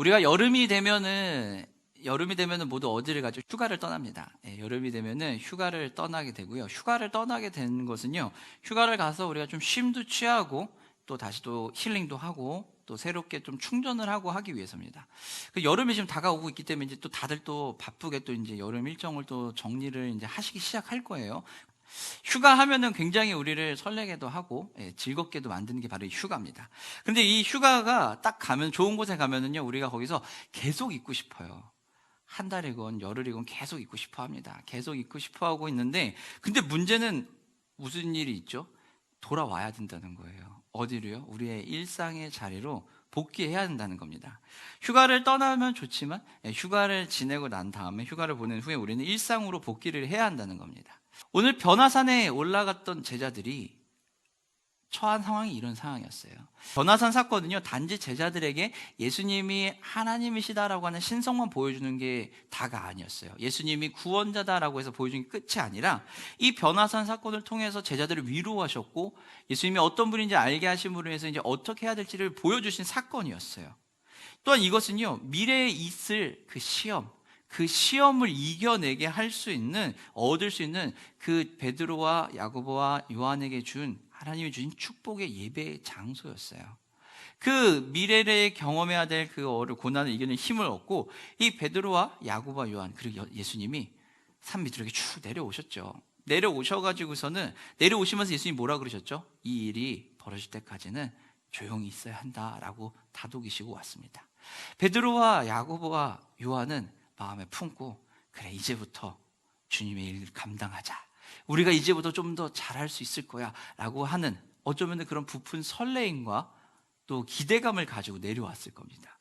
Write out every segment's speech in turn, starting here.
우리가 여름이 되면은 모두 어디를 가죠? 휴가를 떠납니다. 여름이 되면은 휴가를 떠나게 되고요. 휴가를 떠나게 되는 것은요, 휴가를 가서 우리가 좀 쉼도 취하고 또 다시 또 힐링도 하고 또 새롭게 좀 충전을 하고 하기 위해서입니다. 그 여름이 지금 다가오고 있기 때문에 이제 또 다들 또 바쁘게 또 이제 여름 일정을 또 정리를 이제 하시기 시작할 거예요. 휴가 하면은 굉장히 우리를 설레게도 하고 즐겁게도 만드는 게 바로 이 휴가입니다. 근데 이 휴가가 딱 가면, 좋은 곳에 가면은요, 우리가 거기서 계속 있고 싶어요. 한 달이건 열흘이건 계속 있고 싶어 합니다. 계속 있고 싶어 하고 있는데, 근데 문제는 무슨 일이 있죠? 돌아와야 된다는 거예요. 어디로요? 우리의 일상의 자리로 복귀해야 된다는 겁니다. 휴가를 떠나면 좋지만 휴가를 지내고 난 다음에, 휴가를 보낸 후에 우리는 일상으로 복귀를 해야 한다는 겁니다. 오늘 변화산에 올라갔던 제자들이 처한 상황이 이런 상황이었어요. 변화산 사건은요, 단지 제자들에게 예수님이 하나님이시다라고 하는 신성만 보여주는 게 다가 아니었어요. 예수님이 구원자다라고 해서 보여주는 게 끝이 아니라, 이 변화산 사건을 통해서 제자들을 위로하셨고, 예수님이 어떤 분인지 알게 하심으로 해서 이제 어떻게 해야 될지를 보여주신 사건이었어요. 또한 이것은요, 미래에 있을 그 시험을 이겨내게 할 수 있는, 얻을 수 있는 그 베드로와 야고보와 요한에게 하나님이 주신 축복의 예배의 장소였어요. 그 미래를 경험해야 될 그 고난을 이겨낼 힘을 얻고, 이 베드로와 야고보와 요한, 그리고 예수님이 산 밑으로 이렇게 쭉 내려오셨죠. 내려오시면서 예수님이 뭐라 그러셨죠? 이 일이 벌어질 때까지는 조용히 있어야 한다라고 다독이시고 왔습니다. 베드로와 야고보와 요한은 마음에 품고, 그래, 이제부터 주님의 일을 감당하자, 우리가 이제부터 좀 더 잘할 수 있을 거야 라고 하는, 어쩌면 그런 부푼 설레임과 또 기대감을 가지고 내려왔을 겁니다.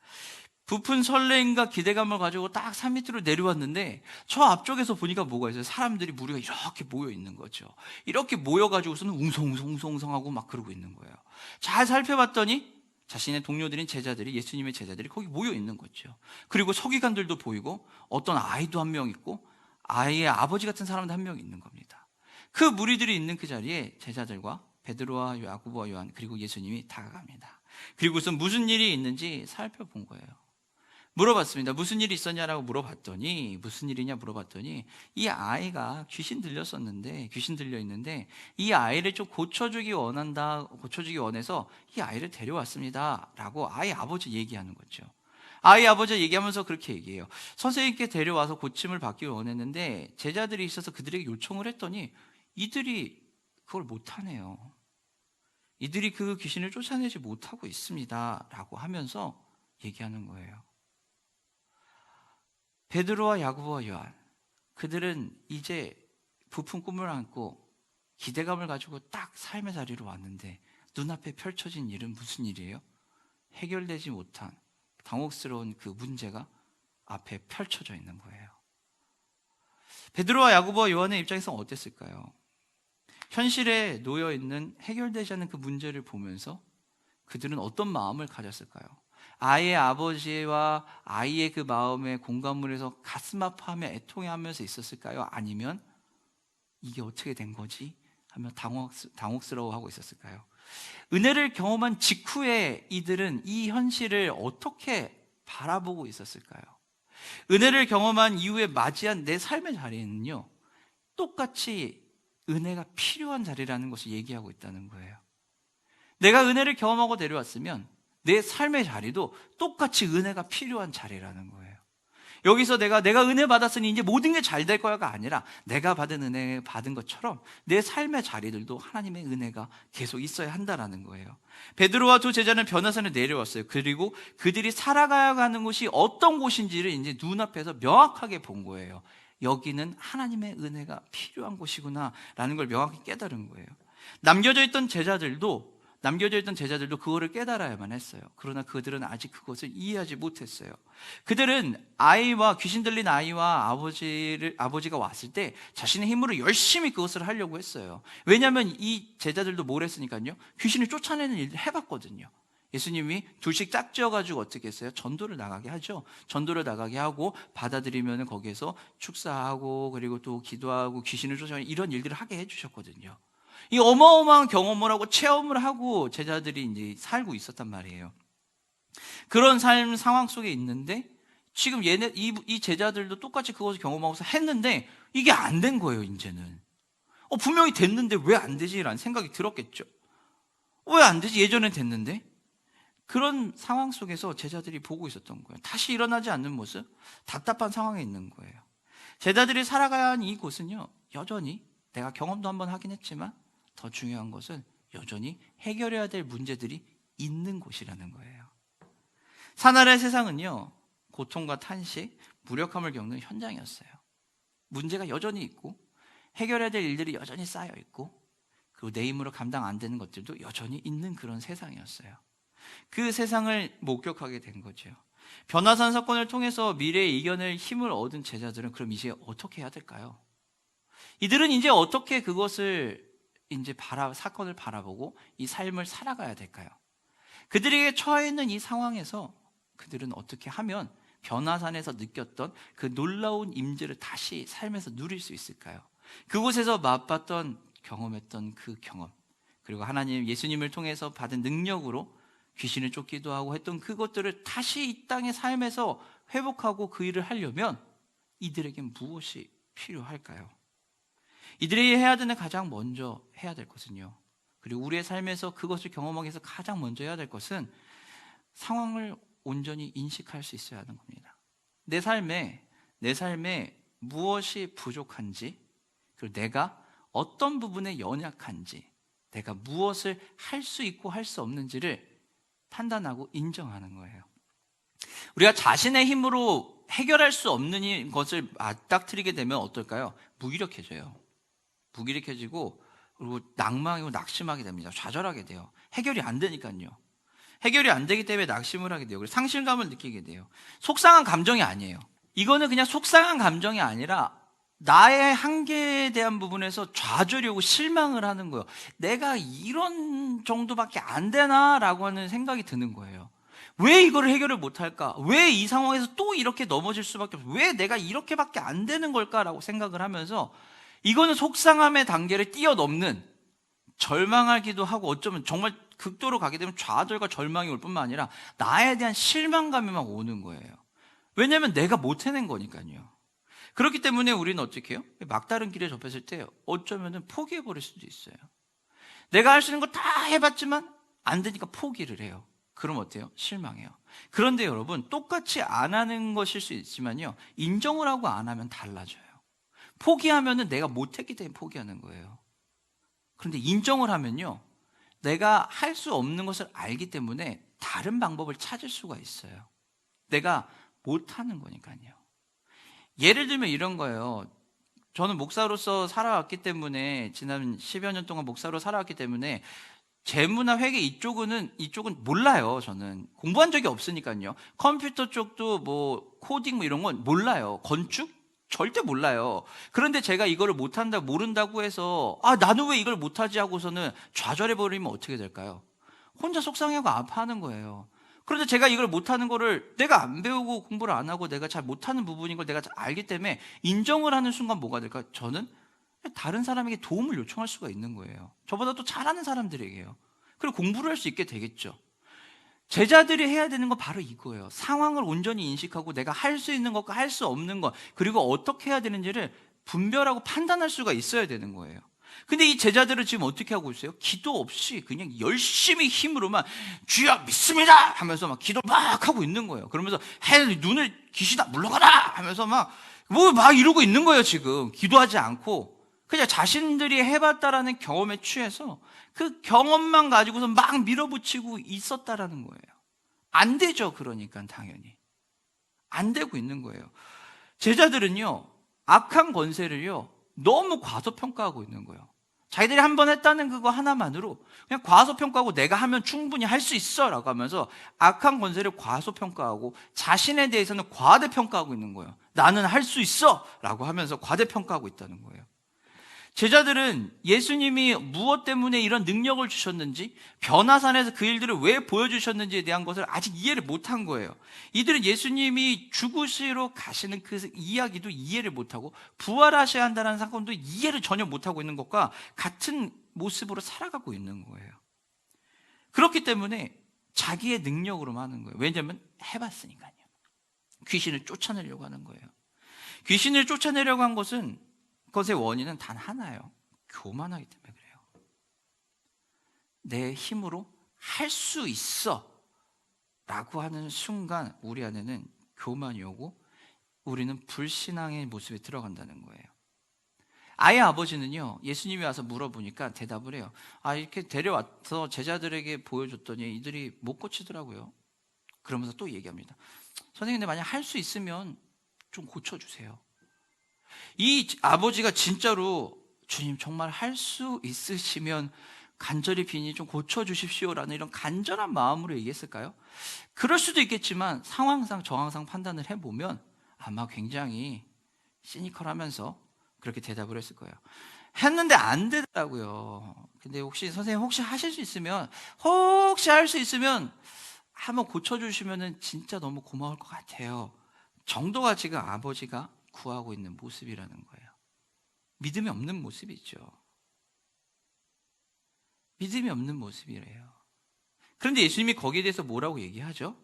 부푼 설레임과 기대감을 가지고 딱 산 밑으로 내려왔는데, 저 앞쪽에서 보니까 뭐가 있어요? 사람들이, 무리가 이렇게 모여 있는 거죠. 이렇게 모여가지고서는 웅성웅성하고 막 그러고 있는 거예요. 잘 살펴봤더니 자신의 동료들인 제자들이, 예수님의 제자들이 거기 모여 있는 거죠. 그리고 서기관들도 보이고, 어떤 아이도 한 명 있고, 아이의 아버지 같은 사람도 한 명 있는 겁니다. 그 무리들이 있는 그 자리에 제자들과 베드로와 야고보와 요한, 그리고 예수님이 다가갑니다. 그리고서 무슨 일이 있는지 살펴본 거예요. 물어봤습니다. 무슨 일이 있었냐라고 물어봤더니, 무슨 일이냐 물어봤더니, 이 아이가 귀신 들려 있는데 이 아이를 좀 고쳐주기 원해서 이 아이를 데려왔습니다 라고 아이 아버지 얘기하는 거죠. 아이 아버지 얘기하면서 그렇게 얘기해요. 선생님께 데려와서 고침을 받기 원했는데 제자들이 있어서 그들에게 요청을 했더니 이들이 그걸 못하네요. 이들이 그 귀신을 쫓아내지 못하고 있습니다 라고 하면서 얘기하는 거예요. 베드로와 야고보와 요한, 그들은 이제 부푼 꿈을 안고 기대감을 가지고 딱 삶의 자리로 왔는데, 눈앞에 펼쳐진 일은 무슨 일이에요? 해결되지 못한 당혹스러운 그 문제가 앞에 펼쳐져 있는 거예요. 베드로와 야고보와 요한의 입장에서는 어땠을까요? 현실에 놓여있는, 해결되지 않는 그 문제를 보면서 그들은 어떤 마음을 가졌을까요? 아이의 아버지와 아이의 그 마음에 공감을 해서 가슴 아파하며 애통해하면서 있었을까요? 아니면 이게 어떻게 된 거지? 하며 당혹스러워하고 있었을까요? 은혜를 경험한 직후에 이들은 이 현실을 어떻게 바라보고 있었을까요? 은혜를 경험한 이후에 맞이한 내 삶의 자리는요, 똑같이 은혜가 필요한 자리라는 것을 얘기하고 있다는 거예요. 내가 은혜를 경험하고 내려왔으면 내 삶의 자리도 똑같이 은혜가 필요한 자리라는 거예요. 여기서 내가 은혜 받았으니 이제 모든 게 잘 될 거야가 아니라, 내가 받은 은혜 받은 것처럼 내 삶의 자리들도 하나님의 은혜가 계속 있어야 한다라는 거예요. 베드로와 두 제자는 변화산에 내려왔어요. 그리고 그들이 살아가야 하는 곳이 어떤 곳인지를 이제 눈앞에서 명확하게 본 거예요. 여기는 하나님의 은혜가 필요한 곳이구나 라는 걸 명확히 깨달은 거예요. 남겨져 있던 제자들도 그거를 깨달아야만 했어요. 그러나 그들은 아직 그것을 이해하지 못했어요. 그들은 귀신 들린 아이와 아버지가 왔을 때 자신의 힘으로 열심히 그것을 하려고 했어요. 왜냐하면 이 제자들도 뭘 했으니까요, 귀신을 쫓아내는 일을 해봤거든요. 예수님이 둘씩 짝지어가지고 어떻게 했어요? 전도를 나가게 하죠. 전도를 나가게 하고 받아들이면 거기에서 축사하고, 그리고 또 기도하고 귀신을 쫓아내는 이런 일들을 하게 해주셨거든요. 이 어마어마한 경험을 하고 체험을 하고 제자들이 이제 살고 있었단 말이에요. 그런 삶 상황 속에 있는데 지금 이 제자들도 똑같이 그것을 경험하고서 했는데 이게 안 된 거예요. 이제는 분명히 됐는데 왜 안 되지? 라는 생각이 들었겠죠. 왜 안 되지? 예전엔 됐는데. 그런 상황 속에서 제자들이 보고 있었던 거예요. 다시 일어나지 않는 모습, 답답한 상황에 있는 거예요. 제자들이 살아가야 하는 이곳은요, 여전히 내가 경험도 한번 하긴 했지만 더 중요한 것은 여전히 해결해야 될 문제들이 있는 곳이라는 거예요. 사나라의 세상은요, 고통과 탄식, 무력함을 겪는 현장이었어요. 문제가 여전히 있고 해결해야 될 일들이 여전히 쌓여 있고 그리고 내 힘으로 감당 안 되는 것들도 여전히 있는 그런 세상이었어요. 그 세상을 목격하게 된 거죠. 변화산 사건을 통해서 미래의 이겨낼 힘을 얻은 제자들은 그럼 이제 어떻게 해야 될까요? 이들은 이제 어떻게 그것을 이제 사건을 바라보고 이 삶을 살아가야 될까요? 그들에게 처해 있는 이 상황에서 그들은 어떻게 하면 변화산에서 느꼈던 그 놀라운 임재를 다시 삶에서 누릴 수 있을까요? 그곳에서 맛봤던 경험했던 그 경험, 그리고 하나님 예수님을 통해서 받은 능력으로 귀신을 쫓기도 하고 했던 그것들을 다시 이 땅의 삶에서 회복하고 그 일을 하려면 이들에게 무엇이 필요할까요? 이들이 해야 되는 가장 먼저 해야 될 것은요, 그리고 우리의 삶에서 그것을 경험하기 위해서 가장 먼저 해야 될 것은 상황을 온전히 인식할 수 있어야 하는 겁니다. 내 삶에 무엇이 부족한지, 그리고 내가 어떤 부분에 연약한지, 내가 무엇을 할 수 있고 할 수 없는지를 판단하고 인정하는 거예요. 우리가 자신의 힘으로 해결할 수 없는 것을 맞닥뜨리게 되면 어떨까요? 무기력해져요. 무기력해지고 그리고 낭망이고 낙심하게 됩니다. 좌절하게 돼요. 해결이 안 되니까요. 해결이 안 되기 때문에 낙심을 하게 돼요. 그래서 상실감을 느끼게 돼요. 속상한 감정이 아니에요. 이거는 그냥 속상한 감정이 아니라 나의 한계에 대한 부분에서 좌절이 오고 실망을 하는 거예요. 내가 이런 정도밖에 안 되나라고 하는 생각이 드는 거예요. 왜 이거를 해결을 못할까? 왜 이 상황에서 또 이렇게 넘어질 수밖에 없어? 왜 내가 이렇게밖에 안 되는 걸까라고 생각을 하면서 이거는 속상함의 단계를 뛰어넘는, 절망하기도 하고 어쩌면 정말 극도로 가게 되면 좌절과 절망이 올 뿐만 아니라 나에 대한 실망감이 막 오는 거예요. 왜냐하면 내가 못 해낸 거니까요. 그렇기 때문에 우리는 어떻게 해요? 막다른 길에 접했을 때 어쩌면 포기해버릴 수도 있어요. 내가 할 수 있는 거 다 해봤지만 안 되니까 포기를 해요. 그럼 어때요? 실망해요. 그런데 여러분, 똑같이 안 하는 것일 수 있지만요, 인정을 하고 안 하면 달라져요. 포기하면은 내가 못했기 때문에 포기하는 거예요. 그런데 인정을 하면요, 내가 할 수 없는 것을 알기 때문에 다른 방법을 찾을 수가 있어요. 내가 못하는 거니까요. 예를 들면 이런 거예요. 저는 목사로서 살아왔기 때문에, 지난 10여 년 동안 목사로 살아왔기 때문에 재무나 회계 이쪽은 몰라요. 저는 공부한 적이 없으니까요. 컴퓨터 쪽도 뭐 코딩 뭐 이런 건 몰라요. 건축? 절대 몰라요. 그런데 제가 이거를 모른다고 해서 나는 왜 이걸 못하지 하고서는 좌절해버리면 어떻게 될까요? 혼자 속상해하고 아파하는 거예요. 그런데 제가 이걸 못하는 거를 내가 안 배우고 공부를 안 하고 내가 잘 못하는 부분인 걸 내가 잘 알기 때문에 인정을 하는 순간 뭐가 될까? 저는 다른 사람에게 도움을 요청할 수가 있는 거예요. 저보다 또 잘하는 사람들에게요. 그리고 공부를 할 수 있게 되겠죠. 제자들이 해야 되는 건 바로 이거예요. 상황을 온전히 인식하고 내가 할 수 있는 것과 할 수 없는 것, 그리고 어떻게 해야 되는지를 분별하고 판단할 수가 있어야 되는 거예요. 근데 이 제자들은 지금 어떻게 하고 있어요? 기도 없이 그냥 열심히 힘으로만 주여 믿습니다 하면서 막 기도 막 하고 있는 거예요. 그러면서 눈을 귀신아 물러가라 하면서 막 이러고 있는 거예요. 지금 기도하지 않고 그냥 자신들이 해봤다라는 경험에 취해서 그 경험만 가지고서 막 밀어붙이고 있었다라는 거예요. 안 되죠. 그러니까 당연히 안 되고 있는 거예요. 제자들은요, 악한 권세를요 너무 과소평가하고 있는 거예요. 자기들이 한 번 했다는 그거 하나만으로 그냥 과소평가하고 내가 하면 충분히 할 수 있어 라고 하면서 악한 권세를 과소평가하고 자신에 대해서는 과대평가하고 있는 거예요. 나는 할 수 있어 라고 하면서 과대평가하고 있다는 거예요. 제자들은 예수님이 무엇 때문에 이런 능력을 주셨는지, 변화산에서 그 일들을 왜 보여주셨는지에 대한 것을 아직 이해를 못한 거예요. 이들은 예수님이 죽으시러 가시는 그 이야기도 이해를 못하고 부활하셔야 한다는 사건도 이해를 전혀 못하고 있는 것과 같은 모습으로 살아가고 있는 거예요. 그렇기 때문에 자기의 능력으로만 하는 거예요. 왜냐하면 해봤으니까요. 귀신을 쫓아내려고 하는 거예요. 귀신을 쫓아내려고 한 것의 원인은 단 하나예요. 교만하기 때문에 그래요. 내 힘으로 할 수 있어 라고 하는 순간 우리 안에는 교만이 오고 우리는 불신앙의 모습에 들어간다는 거예요. 아이의 아버지는요, 예수님이 와서 물어보니까 대답을 해요. 이렇게 데려와서 제자들에게 보여줬더니 이들이 못 고치더라고요. 그러면서 또 얘기합니다. 선생님, 근데 만약 할 수 있으면 좀 고쳐주세요. 이 아버지가 진짜로 주님 정말 할 수 있으시면 간절히 비니 좀 고쳐주십시오라는 이런 간절한 마음으로 얘기했을까요? 그럴 수도 있겠지만 상황상 정황상 판단을 해보면 아마 굉장히 시니컬하면서 그렇게 대답을 했을 거예요. 했는데 안 되더라고요. 근데 선생님 혹시 하실 수 있으면, 혹시 할 수 있으면 한번 고쳐주시면 진짜 너무 고마울 것 같아요 정도가 지금 아버지가 구하고 있는 모습이라는 거예요. 믿음이 없는 모습이죠. 믿음이 없는 모습이래요. 그런데 예수님이 거기에 대해서 뭐라고 얘기하죠?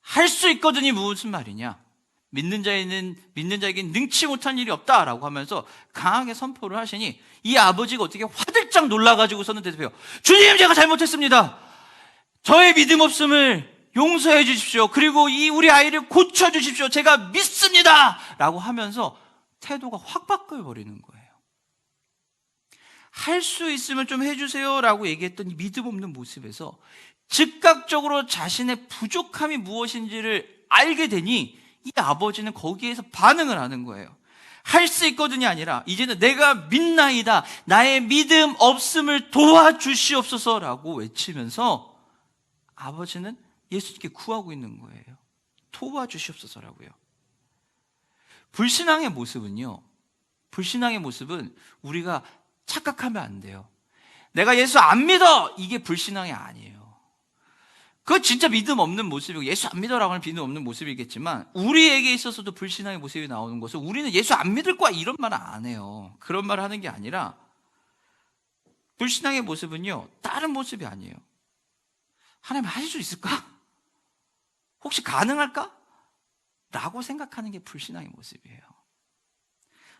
할 수 있거든이 무슨 말이냐? 믿는 자에게는 능치 못한 일이 없다라고 하면서 강하게 선포를 하시니 이 아버지가 어떻게 화들짝 놀라가지고서는 대답해요. 주님, 제가 잘못했습니다. 저의 믿음 없음을 용서해 주십시오. 그리고 우리 아이를 고쳐 주십시오. 제가 믿습니다 라고 하면서 태도가 확 바뀌어버리는 거예요. 할 수 있으면 좀 해주세요 라고 얘기했던 믿음 없는 모습에서 즉각적으로 자신의 부족함이 무엇인지를 알게 되니 이 아버지는 거기에서 반응을 하는 거예요. 할 수 있거든이 아니라 이제는 내가 믿나이다, 나의 믿음 없음을 도와주시옵소서라고 외치면서 아버지는 예수님께 구하고 있는 거예요. 도와주시옵소서라고요. 불신앙의 모습은 우리가 착각하면 안 돼요. 내가 예수 안 믿어! 이게 불신앙이 아니에요. 그거 진짜 믿음 없는 모습이고 예수 안 믿어라고 하는 믿음 없는 모습이겠지만 우리에게 있어서도 불신앙의 모습이 나오는 것은 우리는 예수 안 믿을 거야 이런 말은 안 해요. 그런 말을 하는 게 아니라 불신앙의 모습은요, 다른 모습이 아니에요. 하나님 하실 수 있을까? 혹시 가능할까? 라고 생각하는 게 불신앙의 모습이에요.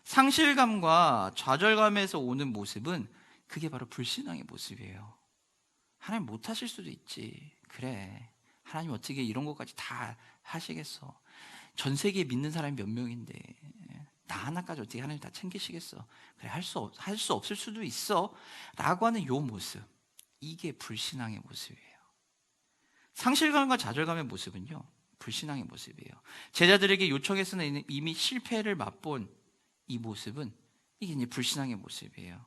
상실감과 좌절감에서 오는 모습은 그게 바로 불신앙의 모습이에요. 하나님 못 하실 수도 있지. 그래, 하나님 어떻게 이런 것까지 다 하시겠어? 전 세계에 믿는 사람이 몇 명인데 나 하나까지 어떻게 하나님 다 챙기시겠어? 그래, 할 수 없을 수도 있어 라고 하는 요 모습, 이게 불신앙의 모습이에요. 상실감과 좌절감의 모습은요, 불신앙의 모습이에요. 제자들에게 요청했으나 이미 실패를 맛본 이 모습은 이게 이제 불신앙의 모습이에요.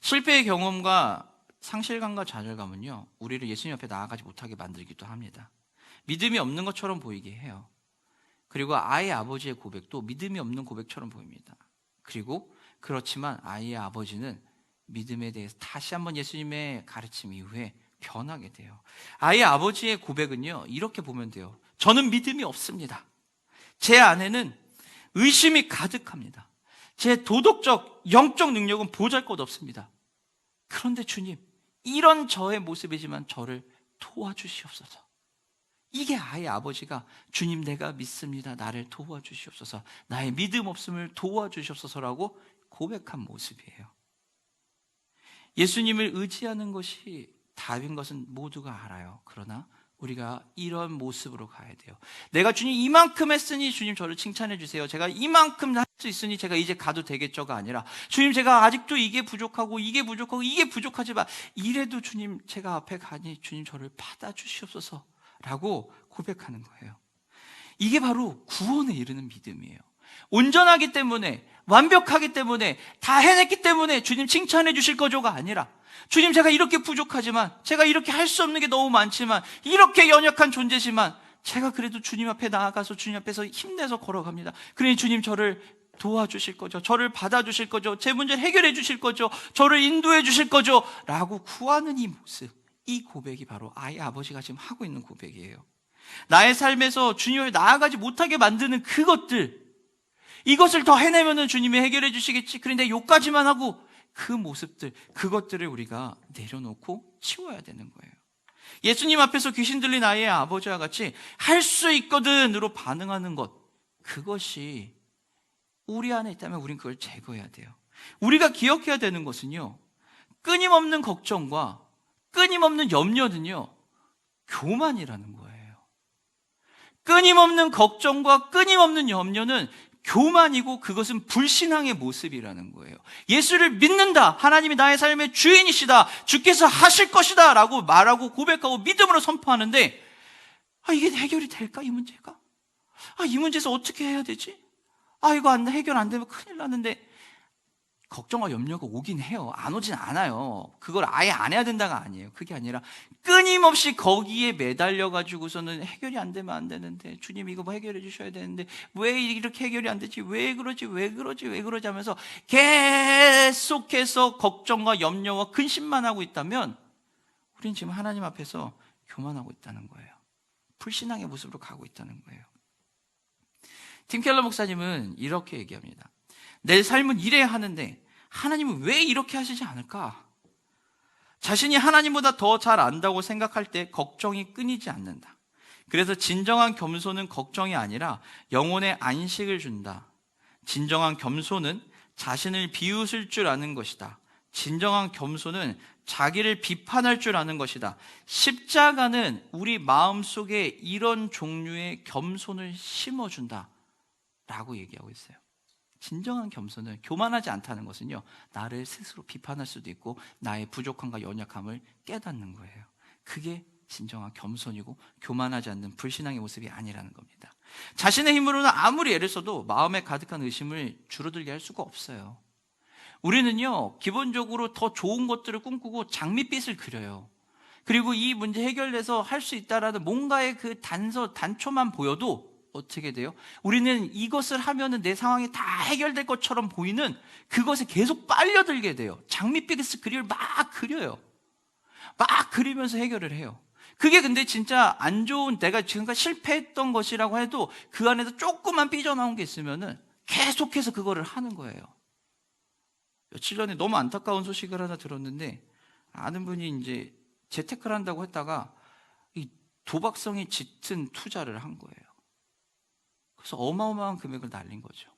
실패의 경험과 상실감과 좌절감은요, 우리를 예수님 앞에 나아가지 못하게 만들기도 합니다. 믿음이 없는 것처럼 보이게 해요. 그리고 아이의 아버지의 고백도 믿음이 없는 고백처럼 보입니다. 그리고 그렇지만 아이의 아버지는 믿음에 대해서 다시 한번 예수님의 가르침 이후에 변하게 돼요. 아이의 아버지의 고백은요, 이렇게 보면 돼요. 저는 믿음이 없습니다. 제 안에는 의심이 가득합니다. 제 도덕적, 영적 능력은 보잘것없습니다. 그런데 주님, 이런 저의 모습이지만 저를 도와주시옵소서. 이게 아이의 아버지가 주님, 내가 믿습니다, 나를 도와주시옵소서, 나의 믿음 없음을 도와주시옵소서라고 고백한 모습이에요. 예수님을 의지하는 것이 답인 것은 모두가 알아요. 그러나 우리가 이런 모습으로 가야 돼요. 내가 주님 이만큼 했으니 주님 저를 칭찬해 주세요. 제가 이만큼 할 수 있으니 제가 이제 가도 되겠죠가 아니라, 주님 제가 아직도 이게 부족하고 이게 부족하지만 이래도 주님 제가 앞에 가니 주님 저를 받아주시옵소서 라고 고백하는 거예요. 이게 바로 구원에 이르는 믿음이에요. 온전하기 때문에, 완벽하기 때문에, 다 해냈기 때문에 주님 칭찬해 주실 거죠가 아니라, 주님 제가 이렇게 부족하지만, 제가 이렇게 할 수 없는 게 너무 많지만, 이렇게 연약한 존재지만 제가 그래도 주님 앞에 나아가서 주님 앞에서 힘내서 걸어갑니다. 그러니 주님 저를 도와주실 거죠, 저를 받아주실 거죠, 제 문제를 해결해 주실 거죠, 저를 인도해 주실 거죠 라고 구하는 이 모습, 이 고백이 바로 아이 아버지가 지금 하고 있는 고백이에요. 나의 삶에서 주님을 나아가지 못하게 만드는 그것들, 이것을 더 해내면은 주님이 해결해 주시겠지, 그런데 요까지만 하고 그 모습들, 그것들을 우리가 내려놓고 치워야 되는 거예요. 예수님 앞에서 귀신 들린 아이의 아버지와 같이 할 수 있거든으로 반응하는 것, 그것이 우리 안에 있다면 우린 그걸 제거해야 돼요. 우리가 기억해야 되는 것은요, 끊임없는 걱정과 끊임없는 염려는요, 교만이라는 거예요. 끊임없는 걱정과 끊임없는 염려는 교만이고 그것은 불신앙의 모습이라는 거예요. 예수를 믿는다, 하나님이 나의 삶의 주인이시다, 주께서 하실 것이다 라고 말하고 고백하고 믿음으로 선포하는데, 이게 해결이 될까 이 문제가? 이 문제에서 어떻게 해야 되지? 이거 해결 안 되면 큰일 나는데, 걱정과 염려가 오긴 해요. 안 오진 않아요. 그걸 아예 안 해야 된다가 아니에요. 그게 아니라 끊임없이 거기에 매달려가지고서는 해결이 안 되면 안 되는데, 주님 이거 뭐 해결해 주셔야 되는데 왜 이렇게 해결이 안 되지? 왜 그러지 하면서 계속해서 걱정과 염려와 근심만 하고 있다면 우린 지금 하나님 앞에서 교만하고 있다는 거예요. 불신앙의 모습으로 가고 있다는 거예요. 팀 켈러 목사님은 이렇게 얘기합니다. 내 삶은 이래야 하는데 하나님은 왜 이렇게 하시지 않을까? 자신이 하나님보다 더 잘 안다고 생각할 때 걱정이 끊이지 않는다. 그래서 진정한 겸손은 걱정이 아니라 영혼의 안식을 준다. 진정한 겸손은 자신을 비웃을 줄 아는 것이다. 진정한 겸손은 자기를 비판할 줄 아는 것이다. 십자가는 우리 마음속에 이런 종류의 겸손을 심어준다 라고 얘기하고 있어요. 진정한 겸손은, 교만하지 않다는 것은요, 나를 스스로 비판할 수도 있고 나의 부족함과 연약함을 깨닫는 거예요. 그게 진정한 겸손이고 교만하지 않는 불신앙의 모습이 아니라는 겁니다. 자신의 힘으로는 아무리 애를 써도 마음에 가득한 의심을 줄어들게 할 수가 없어요. 우리는요, 기본적으로 더 좋은 것들을 꿈꾸고 장밋빛을 그려요. 그리고 이 문제 해결돼서 할 수 있다라는 뭔가의 그 단초만 보여도 어떻게 돼요? 우리는 이것을 하면은 내 상황이 다 해결될 것처럼 보이는 그것에 계속 빨려들게 돼요. 장밋빛을 그림을 막 그려요. 막 그리면서 해결을 해요. 그게 근데 진짜 안 좋은, 내가 지금까지 실패했던 것이라고 해도 그 안에서 조금만 삐져나온 게 있으면은 계속해서 그거를 하는 거예요. 며칠 전에 너무 안타까운 소식을 하나 들었는데, 아는 분이 이제 재테크를 한다고 했다가 이 도박성이 짙은 투자를 한 거예요. 그래서 어마어마한 금액을 날린 거죠.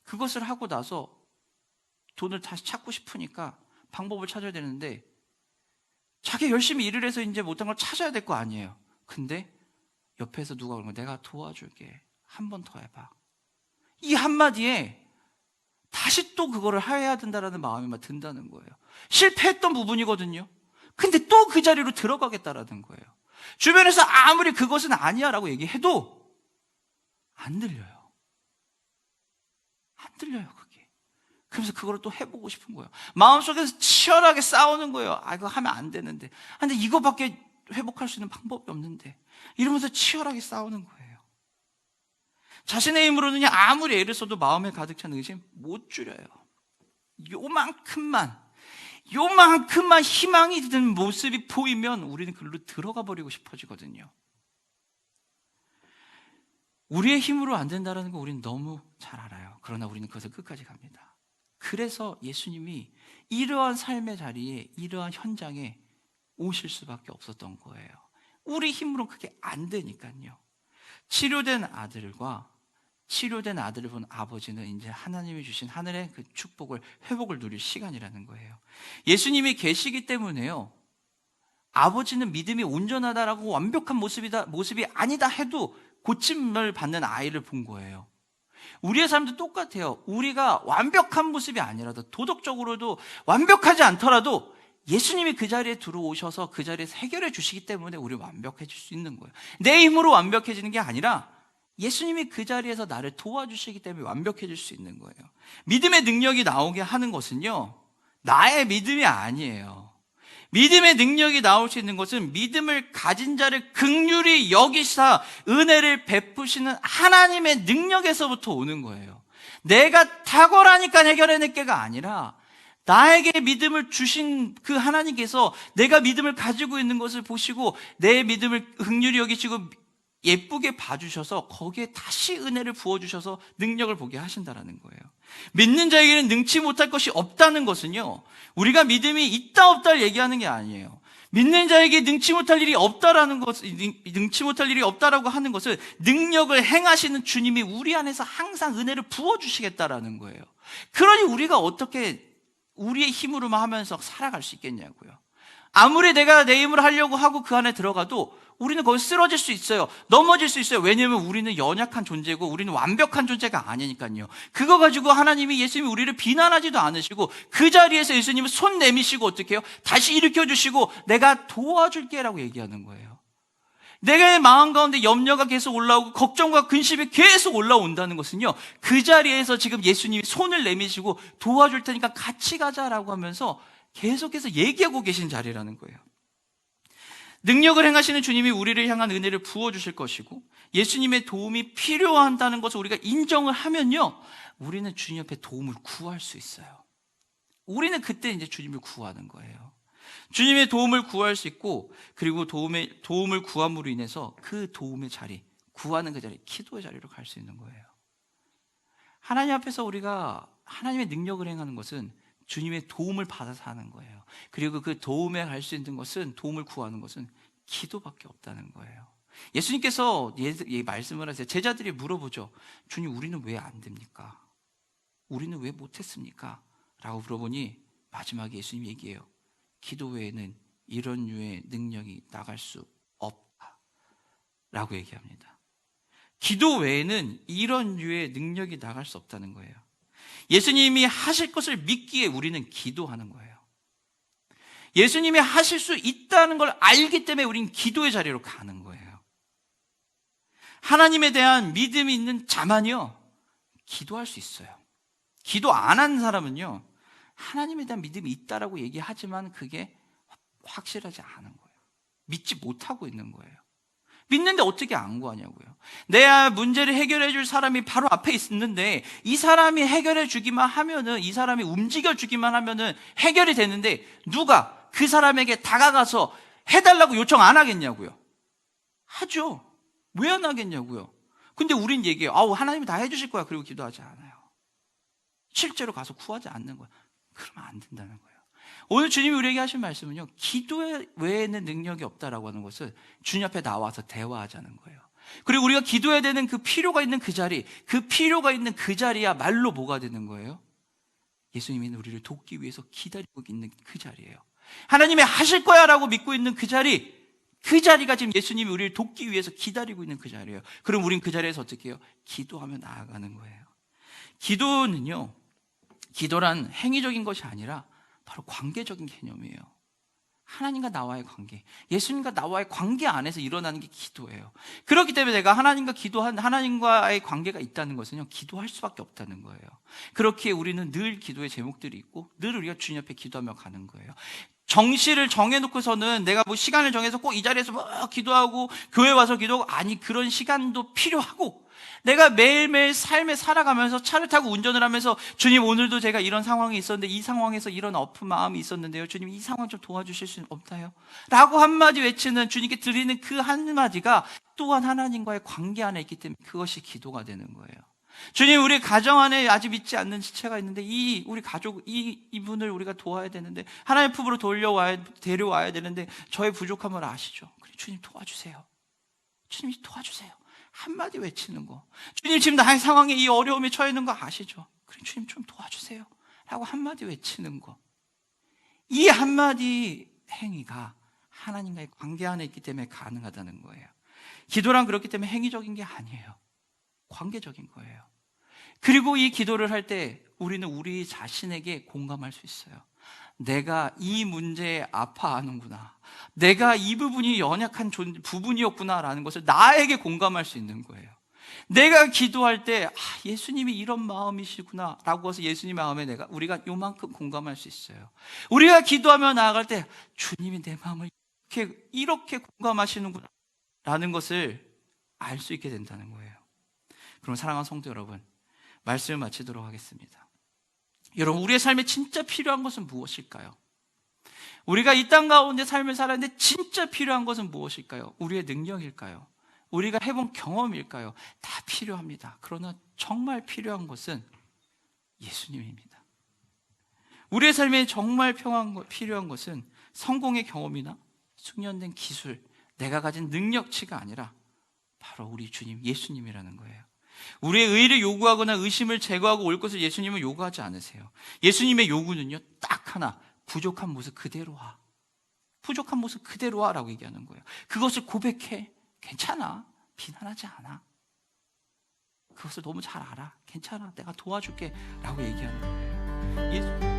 그것을 하고 나서 돈을 다시 찾고 싶으니까 방법을 찾아야 되는데, 자기 열심히 일을 해서 이제 못한 걸 찾아야 될 거 아니에요. 근데 옆에서 누가 그런 거야, 내가 도와줄게, 한 번 더 해봐. 이 한마디에 다시 또 그거를 해야 된다라는 마음이 막 든다는 거예요. 실패했던 부분이거든요. 근데 또 그 자리로 들어가겠다라는 거예요. 주변에서 아무리 그것은 아니야 라고 얘기해도 안 들려요. 안 들려요, 그게. 그래서 그거를 또 해보고 싶은 거예요. 마음속에서 치열하게 싸우는 거예요. 이거 하면 안 되는데. 근데 이거밖에 회복할 수 있는 방법이 없는데. 이러면서 치열하게 싸우는 거예요. 자신의 힘으로는 아무리 애를 써도 마음에 가득 찬 의심 못 줄여요. 요만큼만 희망이 드는 모습이 보이면 우리는 그걸로 들어가 버리고 싶어지거든요. 우리의 힘으로 안 된다는 거 우리는 너무 잘 알아요. 그러나 우리는 그것을 끝까지 갑니다. 그래서 예수님이 이러한 삶의 자리에, 이러한 현장에 오실 수밖에 없었던 거예요. 우리 힘으로는 그게 안 되니까요. 치료된 아들과 치료된 아들을 본 아버지는 이제 하나님이 주신 하늘의 그 축복을, 회복을 누릴 시간이라는 거예요. 예수님이 계시기 때문에요, 아버지는 믿음이 온전하다라고 완벽한 모습이 아니다 해도 고침을 받는 아이를 본 거예요. 우리의 삶도 똑같아요. 우리가 완벽한 모습이 아니라도, 도덕적으로도 완벽하지 않더라도 예수님이 그 자리에 들어오셔서 그 자리에서 해결해 주시기 때문에 우리 완벽해질 수 있는 거예요. 내 힘으로 완벽해지는 게 아니라 예수님이 그 자리에서 나를 도와주시기 때문에 완벽해질 수 있는 거예요. 믿음의 능력이 나오게 하는 것은요, 나의 믿음이 아니에요. 믿음의 능력이 나올 수 있는 것은 믿음을 가진 자를 긍휼히 여기사 은혜를 베푸시는 하나님의 능력에서부터 오는 거예요. 내가 탁월하니까 해결해낼 게가 아니라 나에게 믿음을 주신 그 하나님께서 내가 믿음을 가지고 있는 것을 보시고 내 믿음을 긍휼히 여기시고 예쁘게 봐주셔서 거기에 다시 은혜를 부어주셔서 능력을 보게 하신다라는 거예요. 믿는 자에게는 능치 못할 것이 없다는 것은요, 우리가 믿음이 있다 없다를 얘기하는 게 아니에요. 믿는 자에게 능치 못할 일이 없다라는 것, 능치 못할 일이 없다라고 하는 것은 능력을 행하시는 주님이 우리 안에서 항상 은혜를 부어주시겠다라는 거예요. 그러니 우리가 어떻게 우리의 힘으로만 하면서 살아갈 수 있겠냐고요. 아무리 내가 내 힘으로 하려고 하고 그 안에 들어가도 우리는 거기 쓰러질 수 있어요. 넘어질 수 있어요. 왜냐하면 우리는 연약한 존재고 우리는 완벽한 존재가 아니니까요. 그거 가지고 하나님이, 예수님이 우리를 비난하지도 않으시고 그 자리에서 예수님은 손 내미시고 어떻게 해요? 다시 일으켜주시고 내가 도와줄게 라고 얘기하는 거예요. 내가 마음 가운데 염려가 계속 올라오고 걱정과 근심이 계속 올라온다는 것은요, 그 자리에서 지금 예수님이 손을 내미시고 도와줄 테니까 같이 가자라고 하면서 계속해서 얘기하고 계신 자리라는 거예요. 능력을 행하시는 주님이 우리를 향한 은혜를 부어주실 것이고 예수님의 도움이 필요한다는 것을 우리가 인정을 하면요, 우리는 주님 앞에 도움을 구할 수 있어요. 우리는 그때 이제 주님을 구하는 거예요. 주님의 도움을 구할 수 있고, 그리고 도움을 구함으로 인해서 그 도움의 자리, 구하는 그 자리, 기도의 자리로 갈 수 있는 거예요. 하나님 앞에서 우리가 하나님의 능력을 행하는 것은 주님의 도움을 받아서 하는 거예요. 그리고 그 도움에 갈 수 있는 것은, 도움을 구하는 것은 기도밖에 없다는 거예요. 예수님께서 말씀을 하세요. 제자들이 물어보죠. 주님, 우리는 왜 안 됩니까? 우리는 왜 못했습니까? 라고 물어보니 마지막에 예수님 얘기해요. 기도 외에는 이런 류의 능력이 나갈 수 없다 라고 얘기합니다. 기도 외에는 이런 류의 능력이 나갈 수 없다는 거예요. 예수님이 하실 것을 믿기에 우리는 기도하는 거예요. 예수님이 하실 수 있다는 걸 알기 때문에 우리는 기도의 자리로 가는 거예요. 하나님에 대한 믿음이 있는 자만이요, 기도할 수 있어요. 기도 안 하는 사람은요, 하나님에 대한 믿음이 있다라고 얘기하지만 그게 확실하지 않은 거예요. 믿지 못하고 있는 거예요. 믿는데 어떻게 안 구하냐고요. 내 문제를 해결해 줄 사람이 바로 앞에 있는데 이 사람이 해결해 주기만 하면은, 이 사람이 움직여 주기만 하면은 해결이 되는데 누가 그 사람에게 다가가서 해달라고 요청 안 하겠냐고요. 하죠. 왜 안 하겠냐고요. 근데 우린 얘기해요. 하나님이 다 해주실 거야. 그리고 기도하지 않아요. 실제로 가서 구하지 않는 거예요. 그러면 안 된다는 거예요. 오늘 주님이 우리에게 하신 말씀은요, 기도 외에는 능력이 없다라고 하는 것은 주님 앞에 나와서 대화하자는 거예요. 그리고 우리가 기도해야 되는 그 필요가 있는 그 자리, 그 필요가 있는 그 자리야말로 뭐가 되는 거예요? 예수님이 우리를 돕기 위해서 기다리고 있는 그 자리예요. 하나님이 하실 거야 라고 믿고 있는 그 자리, 그 자리가 지금 예수님이 우리를 돕기 위해서 기다리고 있는 그 자리예요. 그럼 우린 그 자리에서 어떻게 해요? 기도하며 나아가는 거예요. 기도는요, 기도란 행위적인 것이 아니라 바로 관계적인 개념이에요. 하나님과 나와의 관계, 예수님과 나와의 관계 안에서 일어나는 게 기도예요. 그렇기 때문에 내가 하나님과의 관계가 있다는 것은요, 기도할 수밖에 없다는 거예요. 그렇기에 우리는 늘 기도의 제목들이 있고 늘 우리가 주님 앞에 기도하며 가는 거예요. 정시를 정해놓고서는 내가 뭐 시간을 정해서 꼭 이 자리에서 뭐 기도하고 교회 와서 기도하고, 아니, 그런 시간도 필요하고, 내가 매일매일 삶에 살아가면서 차를 타고 운전을 하면서 주님, 오늘도 제가 이런 상황이 있었는데 이 상황에서 이런 아픈 마음이 있었는데요, 주님 이 상황 좀 도와주실 수 없나요? 라고 한마디 외치는, 주님께 드리는 그 한마디가 또한 하나님과의 관계 안에 있기 때문에 그것이 기도가 되는 거예요. 주님, 우리 가정 안에 아직 믿지 않는 지체가 있는데 우리 가족, 이분을 우리가 도와야 되는데, 하나님 품으로 데려와야 되는데 저의 부족함을 아시죠? 그래, 주님 도와주세요. 주님 도와주세요. 한마디 외치는 거. 주님, 지금 나의 상황에 이 어려움에 처해 있는 거 아시죠? 그래, 주님 좀 도와주세요 라고 한마디 외치는 거. 이 한마디 행위가 하나님과의 관계 안에 있기 때문에 가능하다는 거예요. 기도란 그렇기 때문에 행위적인 게 아니에요. 관계적인 거예요. 그리고 이 기도를 할 때 우리는 우리 자신에게 공감할 수 있어요. 내가 이 문제에 아파하는구나, 내가 이 부분이 연약한 부분이었구나 라는 것을 나에게 공감할 수 있는 거예요. 내가 기도할 때 예수님이 이런 마음이시구나 라고 해서 예수님 마음에 우리가 요만큼 공감할 수 있어요. 우리가 기도하며 나아갈 때 주님이 내 마음을 이렇게 공감하시는구나 라는 것을 알 수 있게 된다는 거예요. 그럼 사랑하는 성도 여러분, 말씀을 마치도록 하겠습니다. 여러분, 우리의 삶에 진짜 필요한 것은 무엇일까요? 우리가 이 땅 가운데 삶을 살았는데 진짜 필요한 것은 무엇일까요? 우리의 능력일까요? 우리가 해본 경험일까요? 다 필요합니다. 그러나 정말 필요한 것은 예수님입니다. 우리의 삶에 정말 필요한 것은 성공의 경험이나 숙련된 기술, 내가 가진 능력치가 아니라 바로 우리 주님 예수님이라는 거예요. 우리의 의의를 요구하거나 의심을 제거하고 올 것을 예수님은 요구하지 않으세요. 예수님의 요구는요, 딱 하나, 부족한 모습 그대로 와. 부족한 모습 그대로 와라고 얘기하는 거예요. 그것을 고백해. 괜찮아. 비난하지 않아. 그것을 너무 잘 알아. 괜찮아. 내가 도와줄게. 라고 얘기하는 거예요.